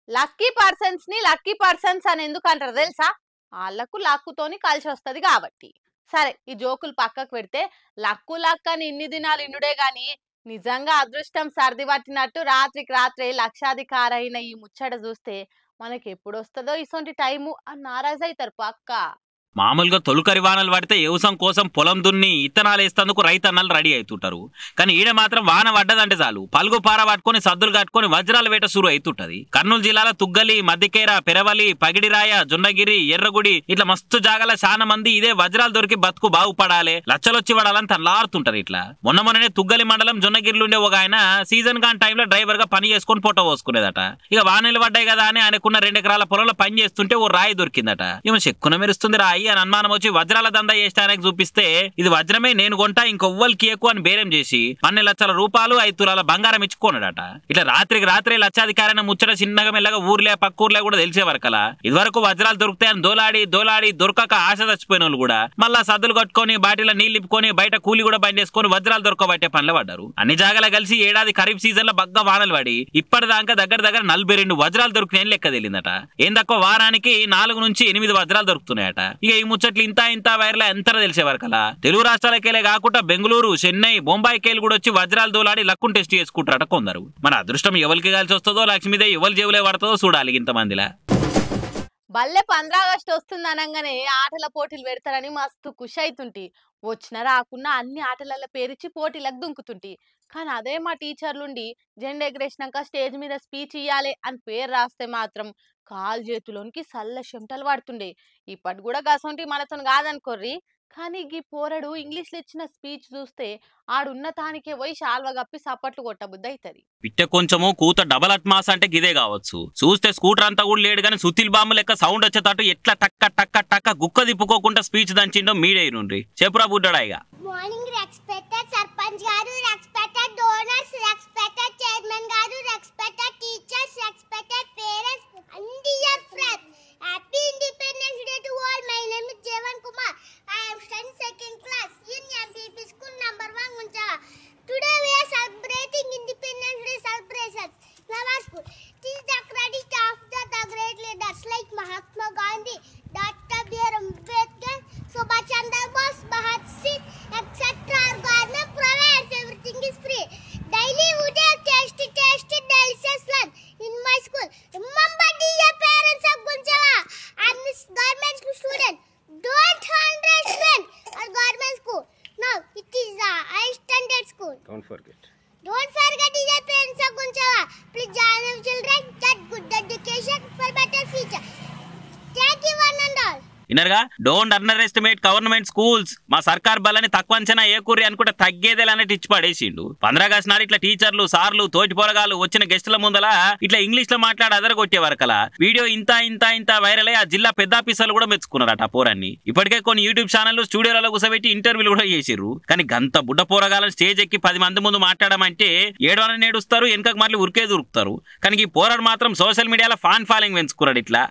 Lucky persons అని ఎందుకు అంటారు తెలుసా? వాళ్ళకు లక్కుతోని కలిసి వస్తుంది కాబట్టి. సరే ఈ జోకులు పక్కకు పెడితే లక్ అని ఇన్ని దినాలు ఇన్నుడే గాని నిజంగా అదృష్టం సర్ది పట్టినట్టు రాత్రికి రాత్రే లక్షాధికారైన ఈ ముచ్చట చూస్తే మనకి ఎప్పుడు వస్తుందో ఇసొంటి టైము అని నారాజు అవుతారు పక్క. మామూలుగా తొలుకరి వానలు పడితే వ్యవసాయం కోసం పొలం దున్ని ఇత్తనాలు వేస్తేందుకు రైతన్నలు రెడీ అవుతుంటారు. కానీ ఈడ మాత్రం వాన పడ్డదంటే చాలు పలుగు పార పట్టుకొని సద్దులు కట్టుకొని వజ్రాల వేట సురు అవుతుంటది. కర్నూలు జిల్లాలో తుగ్గలి, మద్దికేర, పెరవలి, పగిడిరాయ, జొన్నగిరి, ఎర్రగుడి ఇట్లా మస్తు జాగాల చాలా మంది ఇదే వజ్రాలు దొరికి బతుకు బాగుపడాలి, లచ్చలొచ్చి పడాలని తనలాడుతుంటారు. ఇట్లా మొన్ననే తుగ్గలి మండలం జొన్నగిరిలో ఉండే ఒక ఆయన సీజన్ కాని టైంలో డ్రైవర్ గా పని చేసుకొని ఫోటో పోసుకునేదట. ఇక వానలు పడ్డాయి కదా అని ఆయనకున్న 2 ఎకరాల పొలంలో పని చేస్తుంటే ఓ రాయి దొరికిందట. ఈమె చెక్కున మెరుస్తుంది రాయి అని అనుమానం వచ్చి వజ్రాల దందా చేస్తానికి చూపిస్తే ఇది వజ్రమే, నేను కొంటా ఇంకొవ్వరికి ఎక్కువ అని బేరం చేసి 12 లక్షల రూపాయలు 5 తులాల బంగారం ఇచ్చుకోనడట. ఇట్లా రాత్రికి రాత్రే లక్షాధికారైన ముచ్చట చిన్నగా మెల్లగా ఊర్లే పక్క ఊర్లే కూడా తెలిసేవరకలా. ఇదివరకు వజ్రాలు దొరుకుతాయని దోలాడి దొరకక ఆశ చచ్చిపోయిన వాళ్ళు కూడా మళ్ళా సద్దులు కట్టుకొని బాటిలో నీళ్ళు నింపుకొని బయట కూలి కూడా బంద్ చేసుకొని వజ్రాలు దొరకబట్టే పనులు పడ్డారు. అన్ని జాగాల కలిసి ఏడాది ఖరీఫ్ సీజన్ లో బగ్గా వానలు పడి ఇప్పటిదాకా దగ్గర 42 వజ్రాలు దొరికినాయని లెక్క తెలియదట. ఏం తక్కువ వారానికి 4 నుంచి 8 వజ్రాలు దొరుకుతున్నాయట. ఇక ఈ ముచ్చట్లు ఇంత వైర్ల ఎంతలో తెలిసేవరకలా తెలుగు రాష్ట్రాలకెళ్ళే కాకుండా బెంగళూరు, చెన్నై, బొంబాయికేలు కూడా వచ్చి వజ్రాలు దోలాడి లక్కును టెస్ట్ చేసుకుంటారట కొందరు. మన అదృష్టం ఎవరికి కలిసి వస్తుందో, లక్ష్మీదేవి ఎవరి జేబులే పడుతుందో చూడాలి ఇంతమందిలా. బల్లె 15 ఆగస్టు వస్తుంది అనగానే ఆటల పోటీలు పెడతారని మస్తు ఖుషి అవుతుంటి. వచ్చిన రాకున్నా అన్ని ఆటలలో పేరిచ్చి పోటీలకు దుంకుతుంటి. కానీ అదే మా టీచర్లుండి జెండా ఎగరేసినాక స్టేజ్ మీద స్పీచ్ ఇయ్యాలి అని పేరు రాస్తే మాత్రం కాలు చేతులోనికి సల్ల చెమటలు పడుతుండే. ఇప్పటి కూడా గసంటి మనతో కాదనుకోర్రి. కానీ ఈ పోరడు ఇంగ్లీష్లో ఇచ్చిన స్పీచ్ చూస్తే ఆడున్నతానికే పోయి శాల్వ కప్పి సప్పట్లు కొట్టబుద్ధి అవుతుంది. పిట్ట కొంచెము కూత డబల్ అట్మాస్ అంటే గిదే కావచ్చు. చూస్తే స్కూటర్ అంతా కూడా లేడు కానీ సుతిల్ బాంబు లెక్క సౌండ్ వచ్చేటట్టు ఎట్లా టక్క టక్క టక్క గుక్క తిప్పుకోకుండా స్పీచ్ దంచిండో మీడియా నుండి చెప్పురా బుడ్డడా. ఇక మార్నింగ్ రెస్పెక్టెడ్ సర్పంచ్ గారు, రెస్పెక్టెడ్ డోనర్స్, రెస్పెక్టెడ్ చైర్మన్ గారు, respected teachers, respected parents and dear friends, happy independence day to all. My name is Jeevan Kumar. I am studying second class in MPP school number 1 Guncha. Today we are celebrating Independence Day celebrations in our school. It is the credit of the great leaders like Mahatma Gandhi, Dr. B.R. Ambedkar, Subhash Chandra Bose, Bhagat Singh, etc. Our government provides everything is free. Daily we have tasty delicious lunch in my school. Remember dear parents of Gunchawa, I am this government school student. Don't understand our government school. No, it is a high standard school. Don't forget dear parents of Gunchawa. Please join our children, get good education for better future. Thank you one and all. ఇన్నర్గా don't underestimate government schools. మా సర్కార్ బలని తక్కువ అంచనా ఏకూరి అనుకుంటే తగ్గేదేలన్నట్టు ఇచ్చి పడేసిండు. 15 August నాడు ఇట్లా టీచర్లు, సార్లు, తోటి పోరగాలు వచ్చిన గెస్టుల ముందల ఇట్లా ఇంగ్లీష్ లో మాట్లాడి అదరగొట్టే వరకలా వీడియో ఇంత వైరల్ అయ్యి ఆ జిల్లా పెద్ద ఆఫీసర్లు కూడా మెచ్చుకున్నారట పోరాన్ని. ఇప్పటికే కొన్ని యూట్యూబ్ ఛానళ్లు స్టూడియోలలో కూర్చోబెట్టి ఇంటర్వ్యూలు కూడా చేసిర్రు. కానీ గంత బుడ్డ పోరగాలను స్టేజ్ ఎక్కి 10 మంది ముందు మాట్లాడమంటే ఏడవని నేడుస్తారు, వెనకకు మళ్ళీ ఉరికే దొరుకుతారు. కానీ ఈ పోరాడు మాత్రం సోషల్ మీడియాలో ఫాన్ ఫాలోయింగ్ పెంచుకున్నాడు ఇట్లా.